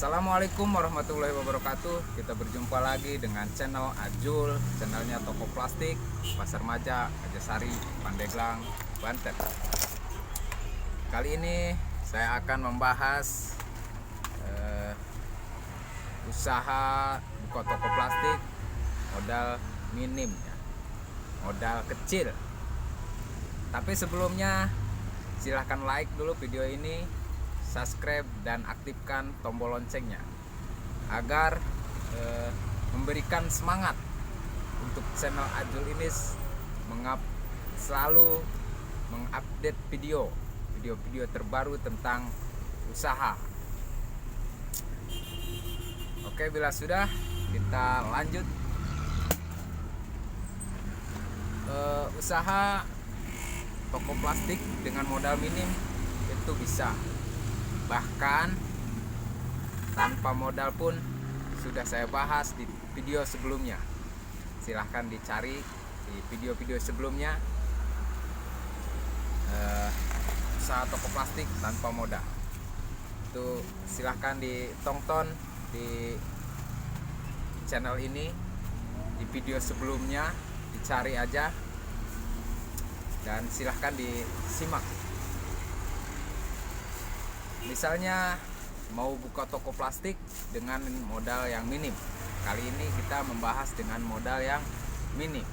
Assalamualaikum warahmatullahi wabarakatuh. Kita berjumpa lagi dengan channel Ajul, channelnya toko plastik Pasar Maja, Kajasari, Pandeglang, Banten. Kali ini saya akan membahas usaha buka toko plastik modal minim ya, modal kecil. Tapi sebelumnya silahkan like dulu video ini, subscribe dan aktifkan tombol loncengnya agar memberikan semangat untuk channel Ajul ini selalu mengupdate video terbaru tentang usaha. Oke, bila sudah kita lanjut. Usaha toko plastik dengan modal minim itu bisa, bahkan tanpa modal pun sudah saya bahas di video sebelumnya. Silahkan dicari di video-video sebelumnya, usaha toko plastik tanpa modal. Itu silahkan ditonton di channel ini, di video sebelumnya dicari aja dan silahkan disimak. Misalnya mau buka toko plastik dengan modal yang minim. Kali ini kita membahas dengan modal yang minim.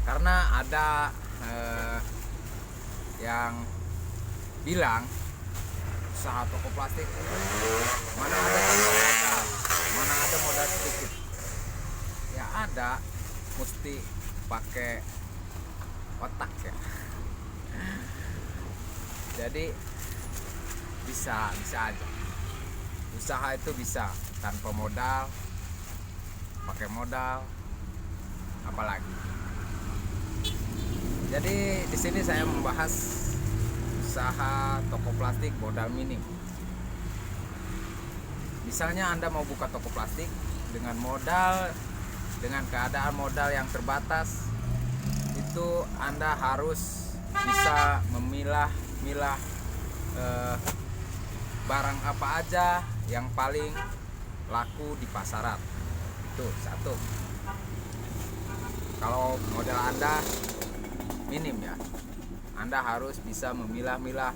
Karena ada yang bilang usaha toko plastik mana ada modal, mana ada modal sedikit. Ya ada, mesti pakai otak ya. Jadi bisa aja. Usaha itu bisa tanpa modal, pakai modal, apalagi. Jadi di sini saya membahas usaha toko plastik modal minim. Misalnya Anda mau buka toko plastik dengan keadaan modal yang terbatas, itu Anda harus bisa memilah-milah barang apa aja yang paling laku di pasaran. Itu satu. Kalau modal Anda minim ya, Anda harus bisa memilah-milah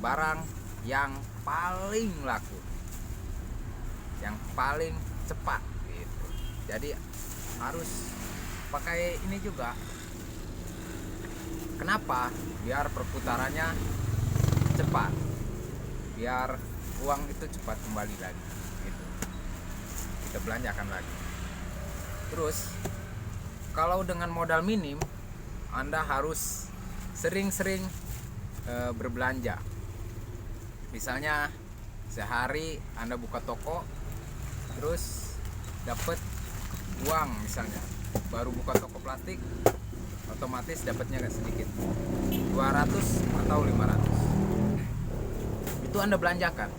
barang yang paling laku, yang paling cepat gitu. Jadi harus pakai ini juga. Kenapa? Biar perputarannya cepat, biar uang itu cepat kembali lagi gitu. Kita belanjakan lagi. Terus kalau dengan modal minim, Anda harus sering-sering berbelanja. Misalnya sehari Anda buka toko, terus dapat uang, misalnya baru buka toko plastik, otomatis dapatnya gak sedikit, 200 atau 500. Itu Anda belanjakan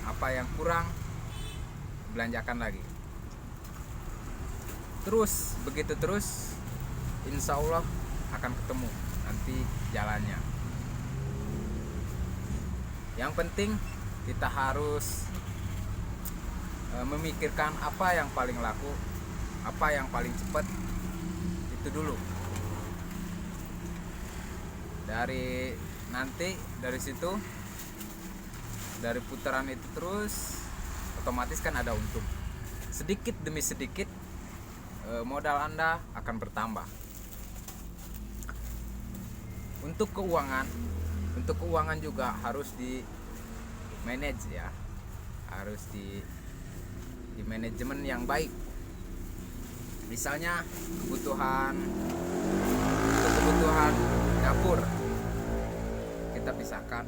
apa yang kurang, belanjakan lagi. Terus begitu terus, insya Allah akan ketemu nanti jalannya. Yang penting kita harus memikirkan apa yang paling laku, apa yang paling cepat, itu dulu. Dari situ, dari putaran itu terus otomatis kan ada untung. Sedikit demi sedikit modal Anda akan bertambah. Untuk keuangan juga harus di manage ya. Harus di manajemen yang baik. Misalnya kebutuhan dapur kita pisahkan,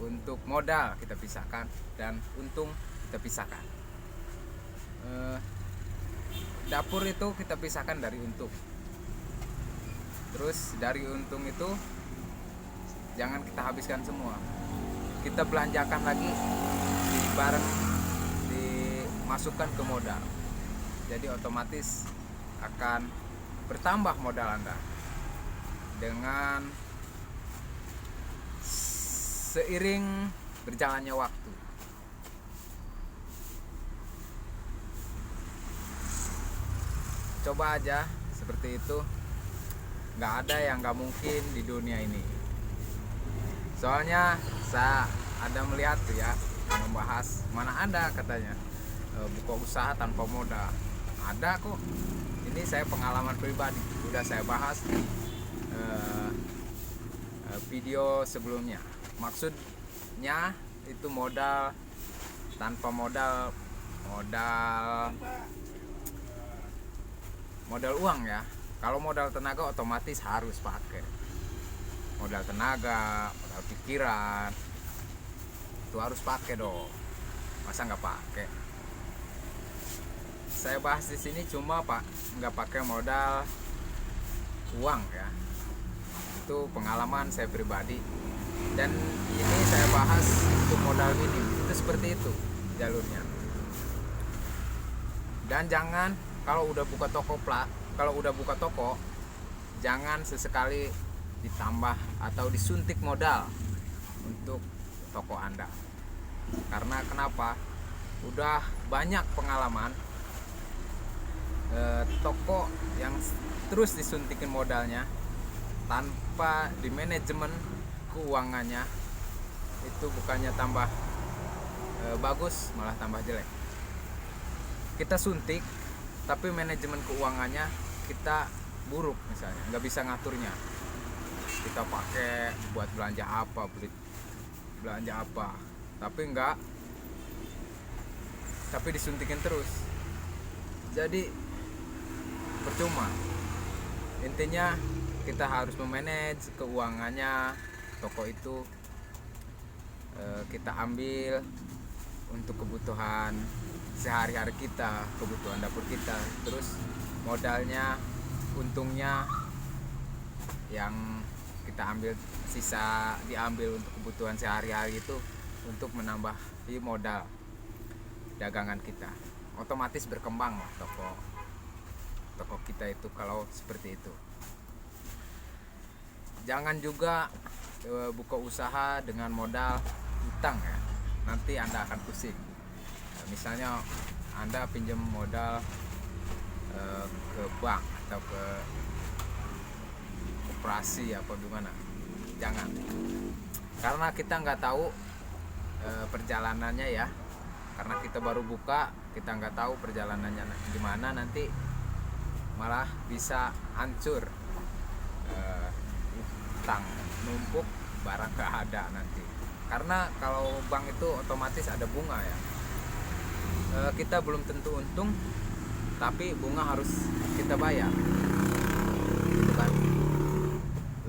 untuk modal kita pisahkan, dan untung kita pisahkan. Dapur itu kita pisahkan dari untung. Terus dari untung itu jangan kita habiskan semua, kita belanjakan lagi dimasukkan ke modal. Jadi otomatis akan bertambah modal Anda dengan seiring berjalannya waktu. Coba aja seperti itu. Nggak ada yang nggak mungkin di dunia ini. Soalnya saya ada melihat tuh ya, membahas mana ada katanya buka usaha tanpa modal. Ada kok. Ini saya pengalaman pribadi, udah saya bahas di video sebelumnya. Maksudnya itu modal tanpa modal uang ya. Kalau modal tenaga otomatis harus pakai modal tenaga, modal pikiran, itu harus pakai dong. Masa nggak pakai? Saya bahas di sini cuma nggak pakai modal uang ya. Itu pengalaman saya pribadi. Dan ini saya bahas untuk modal minim. Itu seperti itu jalurnya. Dan jangan kalau udah buka toko, jangan sesekali ditambah atau disuntik modal untuk toko Anda. Karena kenapa? Udah banyak pengalaman toko yang terus disuntikin modalnya tanpa di manajemen keuangannya, itu bukannya tambah bagus, malah tambah jelek. Kita suntik tapi manajemen keuangannya kita buruk, misalnya nggak bisa ngaturnya. Kita pakai buat belanja apa, beli belanja apa, tapi disuntikin terus, jadi percuma. Intinya kita harus memanage keuangannya toko itu. Kita ambil untuk kebutuhan sehari-hari kita, kebutuhan dapur kita. Terus modalnya, untungnya yang kita ambil, sisa diambil untuk kebutuhan sehari-hari itu untuk menambah modal dagangan kita. Otomatis berkembang lah toko kita itu kalau seperti itu. Jangan juga buka usaha dengan modal utang ya, nanti Anda akan pusing. Misalnya Anda pinjam modal ke bank atau ke koperasi apa gimana, jangan. Karena kita nggak tahu perjalanannya ya. Karena kita baru buka, kita nggak tahu perjalanannya gimana, nanti malah bisa hancur. Utang numpuk, barang nggak ada nanti. Karena kalau bank itu otomatis ada bunga ya. Kita belum tentu untung, tapi bunga harus kita bayar, gitu kan.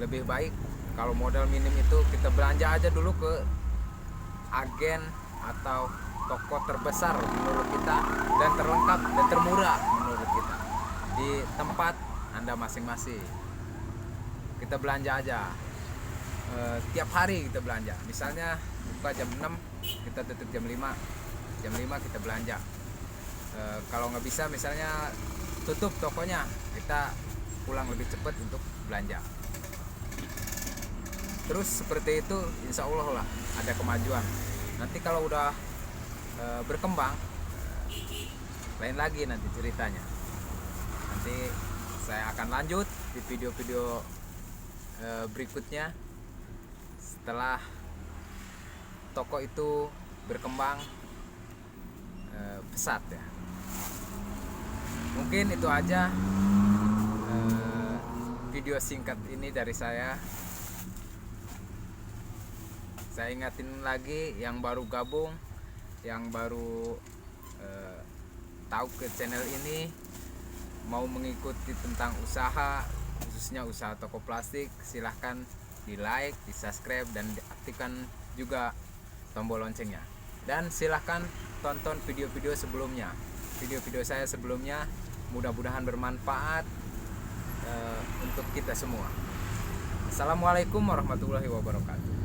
Lebih baik kalau modal minim itu kita belanja aja dulu ke agen atau toko terbesar menurut kita, dan terlengkap dan termurah menurut kita di tempat Anda masing-masing. Kita belanja aja tiap hari, kita belanja. Misalnya buka jam 6, kita tutup jam 5 kita belanja. Kalau nggak bisa misalnya tutup tokonya, kita pulang lebih cepat untuk belanja. Terus seperti itu, insya Allah lah ada kemajuan. Nanti kalau udah berkembang, lain lagi nanti ceritanya. Nanti saya akan lanjut di video-video berikutnya setelah toko itu berkembang pesat ya. Mungkin itu aja video singkat ini dari saya. Saya ingatin lagi yang baru gabung, yang baru tahu ke channel ini, mau mengikuti tentang usaha, khususnya usaha toko plastik, silahkan di like, di subscribe, dan diaktifkan juga tombol loncengnya. Dan silahkan tonton video-video sebelumnya, video-video saya sebelumnya. Mudah-mudahan bermanfaat untuk kita semua. Assalamualaikum warahmatullahi wabarakatuh.